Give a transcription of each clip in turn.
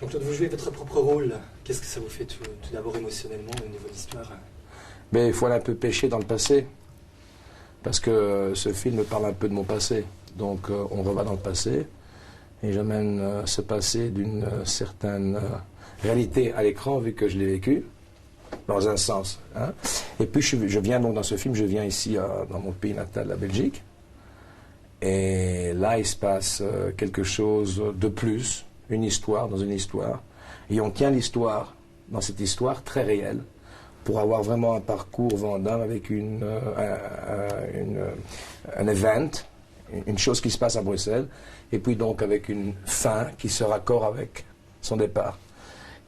Jean-Claude, vous jouez votre propre rôle. Qu'est-ce que ça vous fait tout d'abord émotionnellement au niveau de l'histoire? Mais il faut aller un peu pêcher dans le passé. Parce que ce film parle un peu de mon passé. Donc on revient dans le passé. Et j'amène ce passé d'une certaine réalité à l'écran, vu que je l'ai vécu. Dans un sens. Hein. Et puis je viens donc dans ce film, je viens ici dans mon pays natal, la Belgique. Et là, il se passe quelque chose de plus, une histoire dans une histoire. Et on tient l'histoire, dans cette histoire très réelle, pour avoir vraiment un parcours Van Damme avec un event, une chose qui se passe à Bruxelles, et puis donc avec une fin qui se raccorde avec son départ.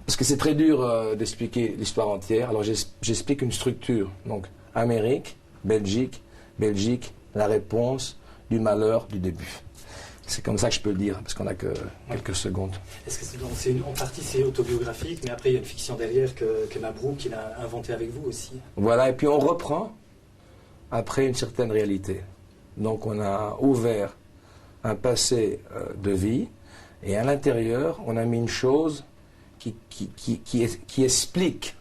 Parce que c'est très dur d'expliquer l'histoire entière, alors j'explique une structure. Donc, Amérique, Belgique, la réponse du malheur du début. C'est comme ça que je peux le dire, parce qu'on n'a que quelques secondes. Est-ce que en partie c'est autobiographique, mais après il y a une fiction derrière que Mabrouk il a inventée avec vous aussi? Voilà, et puis on reprend après une certaine réalité. Donc on a ouvert un passé de vie, et à l'intérieur, on a mis une chose qui explique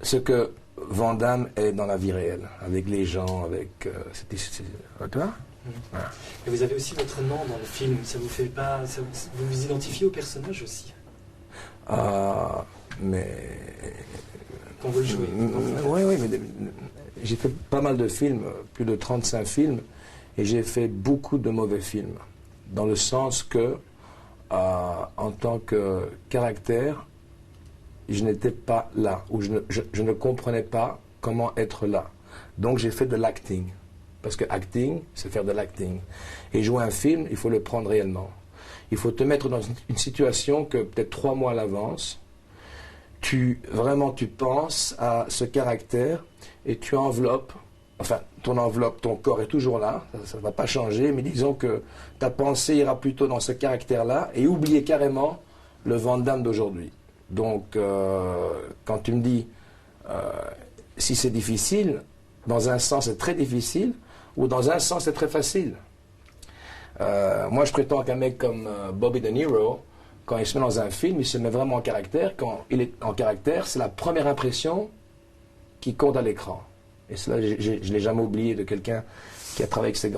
ce que Van Damme est dans la vie réelle, avec les gens, avec... toi voilà. Et vous avez aussi votre nom dans le film, ça vous fait pas... vous vous identifiez au personnage aussi? Mais... Quand vous le jouez? Oui, mais j'ai fait pas mal de films, plus de 35 films, et j'ai fait beaucoup de mauvais films, dans le sens que en tant que caractère, je n'étais pas là, ou je ne comprenais pas comment être là. Donc j'ai fait de l'acting, parce que acting, c'est faire de l'acting. Et jouer un film, il faut le prendre réellement. Il faut te mettre dans une situation que peut-être 3 mois à l'avance, tu penses à ce caractère et tu enveloppes, enfin, ton corps est toujours là, ça ne va pas changer, mais disons que ta pensée ira plutôt dans ce caractère-là et oublier carrément le Van Damme d'aujourd'hui. Donc, quand tu me dis si c'est difficile, dans un sens c'est très difficile, ou dans un sens c'est très facile. Moi, je prétends qu'un mec comme Bobby De Niro, quand il se met dans un film, il se met vraiment en caractère. Quand il est en caractère, c'est la première impression qui compte à l'écran. Et cela, je ne l'ai jamais oublié de quelqu'un qui a travaillé avec ces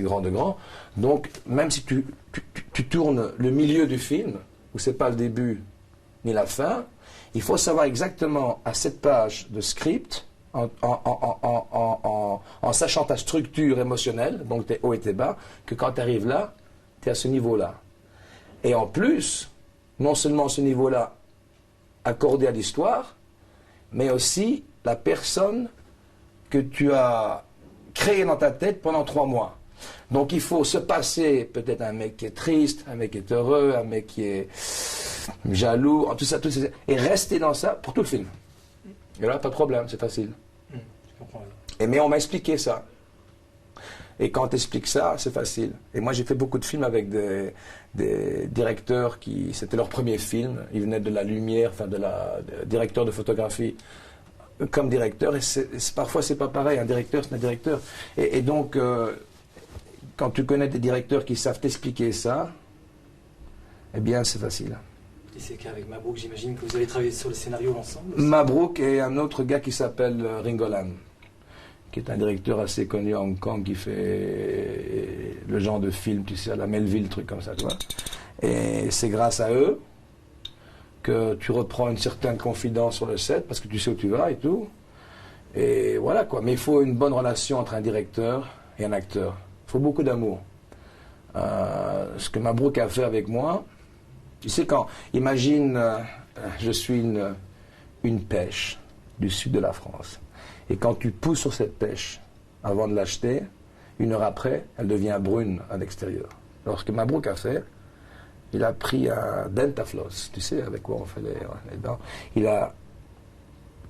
grands de grands. Donc, même si tu tournes le milieu du film, où ce n'est pas le début ni la fin, il faut savoir exactement à cette page de script, en sachant ta structure émotionnelle, donc tes hauts et tes bas, que quand tu arrives là, tu es à ce niveau-là. Et en plus, non seulement ce niveau-là accordé à l'histoire, mais aussi la personne que tu as créée dans ta tête pendant 3 mois. Donc il faut se passer peut-être un mec qui est triste, un mec qui est heureux, un mec qui est jaloux, tout ça, et rester dans ça pour tout le film. Et là, pas de problème, c'est facile. Je comprends. Mais on m'a expliqué ça. Et quand tu expliques ça, c'est facile. Et moi, j'ai fait beaucoup de films avec des directeurs c'était leur premier film. Ils venaient de la lumière, enfin directeur de photographie comme directeur. Et parfois, c'est pas pareil. Un directeur, c'est un directeur. Et donc, quand tu connais des directeurs qui savent t'expliquer ça, eh bien, c'est facile. Et c'est qu'avec Mabrouk, j'imagine que vous avez travaillé sur le scénario ensemble aussi. Mabrouk et un autre gars qui s'appelle Ringo Lam, qui est un directeur assez connu à Hong Kong, qui fait le genre de film, tu sais, à la Melville, truc comme ça, tu vois. Et c'est grâce à eux que tu reprends une certaine confidence sur le set, parce que tu sais où tu vas et tout. Et voilà, quoi. Mais il faut une bonne relation entre un directeur et un acteur. Il faut beaucoup d'amour. Ce que Mabrouk a fait avec moi, tu sais, imagine, je suis une pêche du sud de la France. Et quand tu pousses sur cette pêche, avant de l'acheter, 1 heure après, elle devient brune à l'extérieur. Alors ce que Mabrouk a fait, il a pris un Dentafloss, tu sais, avec quoi on fait les dents. Il a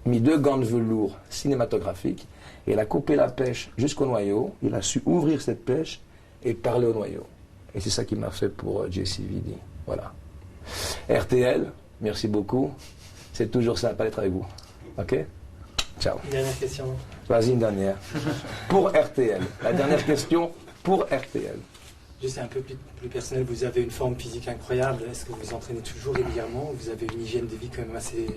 mis 2 gants de velours cinématographiques, et il a coupé la pêche jusqu'au noyau. Il a su ouvrir cette pêche et parler au noyau. Et c'est ça qu'il m'a fait pour JCVD. Voilà. RTL, merci beaucoup. C'est toujours sympa d'être avec vous. OK? Ciao. Une dernière question. Vas-y, une dernière. Pour RTL. La dernière question pour RTL. Juste un peu plus personnel, vous avez une forme physique incroyable. Est-ce que vous vous entraînez toujours régulièrement? Vous avez une hygiène de vie quand même assez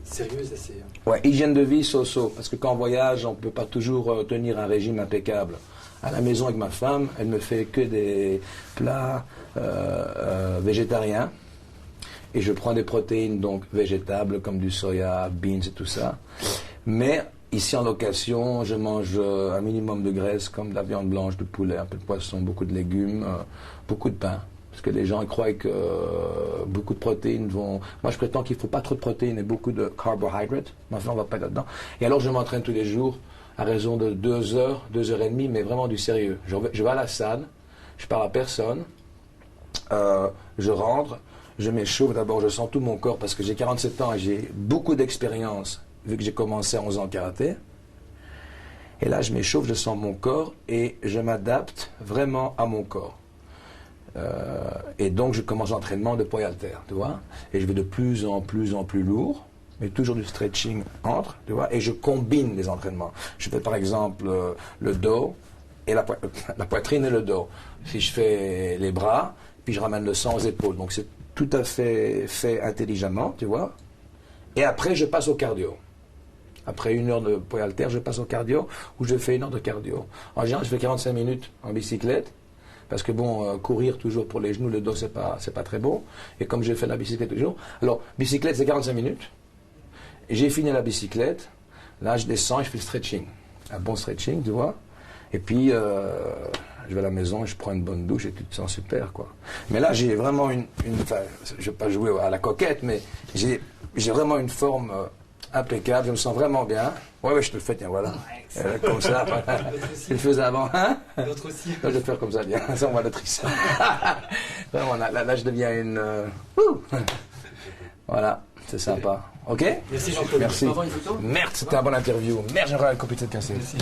sérieuse, assez... Ouais, hygiène de vie, so-so. Parce que quand on voyage, on ne peut pas toujours tenir un régime impeccable. À la maison avec ma femme, elle me fait que des plats végétariens. Et je prends des protéines donc végétables comme du soya, beans et tout ça. Mais ici en location, je mange un minimum de graisse comme de la viande blanche, de poulet, un peu de poisson, beaucoup de légumes, beaucoup de pain. Parce que les gens croient que beaucoup de protéines vont... Moi, je prétends qu'il ne faut pas trop de protéines et beaucoup de carbohydrates. Mais enfin, on ne va pas là-dedans. Et alors, je m'entraîne tous les jours à raison de 2 heures, 2 heures et demie, mais vraiment du sérieux. Je vais à la salle, je parle à personne, je rentre, je m'échauffe. D'abord, je sens tout mon corps parce que j'ai 47 ans et j'ai beaucoup d'expérience vu que j'ai commencé à 11 ans en karaté. Et là, je m'échauffe, je sens mon corps et je m'adapte vraiment à mon corps. Et donc, je commence l'entraînement de poids haltères, tu vois. Et je vais de plus en plus lourd, mais toujours du stretching entre, tu vois. Et je combine les entraînements. Je fais par exemple le dos et la poitrine et le dos. Si je fais les bras, puis je ramène le sang aux épaules. Donc, c'est tout à fait intelligemment, tu vois. Et après, je passe au cardio. Après 1 heure de poids haltères, je passe au cardio, où je fais 1 heure de cardio. En général, je fais 45 minutes en bicyclette, parce que bon, courir toujours pour les genoux, le dos, c'est pas très beau. Et comme je fais la bicyclette toujours, alors, bicyclette, c'est 45 minutes. Et j'ai fini la bicyclette, là, je descends et je fais le stretching. Un bon stretching, tu vois. Et puis, je vais à la maison, je prends une bonne douche et tu te sens super, quoi. Mais là, j'ai vraiment enfin, je ne vais pas jouer à la coquette, mais j'ai vraiment une forme impeccable, je me sens vraiment bien. Ouais, je te le fais, tiens, voilà. Comme ça, tu le faisais avant, hein? D'autres aussi. Je vais faire comme ça, bien. Ça, on voit le triceps. Vraiment, là, je deviens une... Voilà, c'est sympa. Ok? Merci Jean-Claude. Merci. On va avoir une photo? Merde, c'était une bonne interview. Merde, j'aurais la copie de cette cassette. Merci.